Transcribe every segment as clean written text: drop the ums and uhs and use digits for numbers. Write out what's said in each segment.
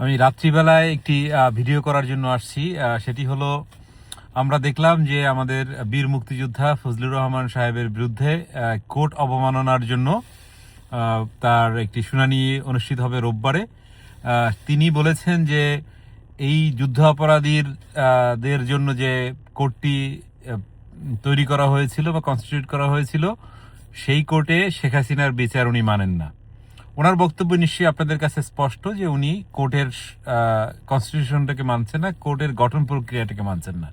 আমি রাত্রিবেলায় একটি ভিডিও করার জন্য আসছি। সেটি হলো, আমরা দেখলাম যে আমাদের বীর মুক্তিযোদ্ধা ফজলুর রহমান সাহেবের বিরুদ্ধে কোর্ট অবমাননার জন্য তার একটি শুনানি অনুষ্ঠিত হবে রোববারে। তিনি বলেছেন যে এই যুদ্ধ অপরাধীর দের জন্য যে কোর্টটি তৈরি করা হয়েছিল বা কনস্টিটিউট করা হয়েছিল, সেই কোর্টে শেখ হাসিনার বিচার উনি মানেন না। ওনার বক্তব্য নিশ্চয়ই আপনাদের কাছে স্পষ্ট যে উনি কোর্টের কনস্টিটিউশনটাকে মানছেন না, কোর্টের গঠন প্রক্রিয়াটাকে মানছেন না।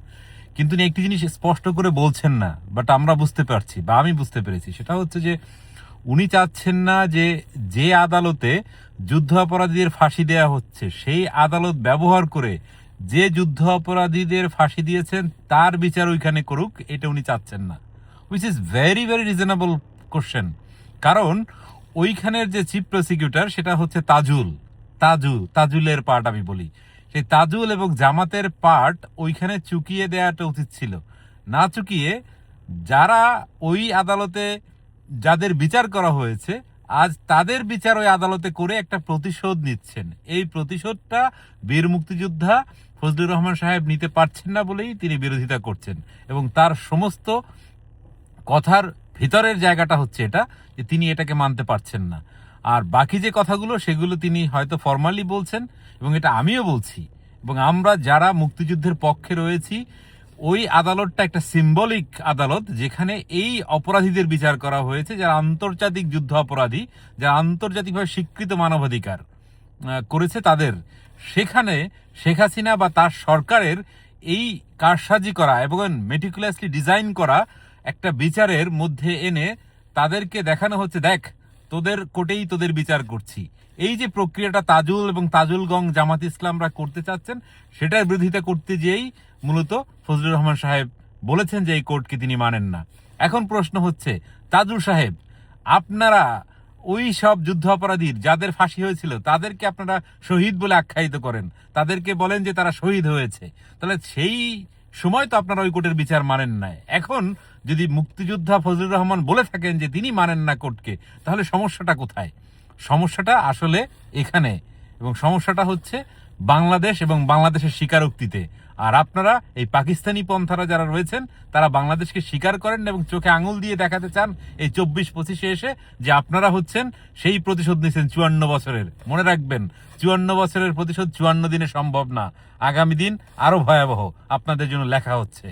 কিন্তু উনি একটি জিনিস স্পষ্ট করে বলছেন না, বাট আমরা বুঝতে পারছি বা আমি বুঝতে পেরেছি, সেটা হচ্ছে যে উনি চাচ্ছেন না যে যে আদালতে যুদ্ধ অপরাধীদের ফাঁসি দেয়া হচ্ছে সেই আদালত ব্যবহার করে যে যুদ্ধ অপরাধীদের ফাঁসি দিয়েছেন তার বিচার ওইখানে করুক, এটা উনি চাচ্ছেন না। Which is very very reasonable question. কারণ ওইখানের যে চিফ প্রসিকিউটর সেটা হচ্ছে তাজুলের পার্ট আমি বলি, সেই তাজুল এবং জামাতের পার্ট ওইখানে চুকিয়ে দেওয়াটা উচিত ছিল। না চুকিয়ে যারা ওই আদালতে যাদের বিচার করা হয়েছে আজ তাদের বিচার ওই আদালতে করে একটা প্রতিশোধ নিচ্ছেন। এই প্রতিশোধটা বীর মুক্তিযোদ্ধা ফজলুর রহমান সাহেব নিতে পারছেন না বলেই তিনি বিরোধিতা করছেন, এবং তার সমস্ত কথার ভিতরের জায়গাটা হচ্ছে এটা যে তিনি এটাকে মানতে পারছেন না। আর বাকি যে কথাগুলো সেগুলো তিনি হয়তো ফর্মালি বলছেন, এবং এটা আমিও বলছি, এবং আমরা যারা মুক্তিযুদ্ধের পক্ষে রয়েছি, ওই আদালতটা একটা সিম্বলিক আদালত যেখানে এই অপরাধীদের বিচার করা হয়েছে যারা আন্তর্জাতিক যুদ্ধ অপরাধী, যারা আন্তর্জাতিকভাবে স্বীকৃত মানবাধিকার করেছে তাদের। সেখানে শেখ হাসিনা বা তার সরকারের এই কারসাজি করা এবং মেটিকুলাসলি ডিজাইন করা একটা বিচারের মধ্যে এনে তাদেরকে দেখানো হচ্ছে, দেখ তোদের কোর্টেই তোদের বিচার করছি। এই যে প্রক্রিয়াটা তাজুল এবং তাজুলগং জামাত ইসলামরা করতে চাচ্ছেন, সেটার বিরোধিতা করতে যেই মূলত ফজলুর রহমান সাহেব বলেছেন যে এই কোর্টকে তিনি মানেন না। এখন প্রশ্ন হচ্ছে, তাজুল সাহেব, আপনারা ওই সব যুদ্ধ অপরাধীর যাদের ফাঁসি হয়েছিল তাদেরকে আপনারা শহীদ বলে আখ্যায়িত করেন, তাদেরকে বলেন যে তারা শহীদ হয়েছে, তাহলে সেই সময় তো আপনারা ওই কোর্টের বিচার মানেন না। এখন যদি মুক্তিযোদ্ধা ফজলুর রহমান বলে থাকেন যে তিনি মানেন না কোর্টকে, তাহলে সমস্যাটা কোথায়? সমস্যাটা আসলে এখানে, এবং সমস্যাটা হচ্ছে বাংলাদেশ এবং বাংলাদেশের স্বীকারোক্তিতে। আর আপনারা এই পাকিস্তানি পন্থারা যারা রয়েছেন তারা বাংলাদেশকে স্বীকার করেন এবং চোখে আঙুল দিয়ে দেখাতে চান এই 24-25-এ এসে যে আপনারা হচ্ছেন সেই প্রতিশোধ নিয়েছেন 54 বছরের। মনে রাখবেন, 54 বছরের প্রতিশোধ 54 দিনে সম্ভব না। আগামী দিন আরো ভয়াবহ আপনাদের জন্য লেখা হচ্ছে।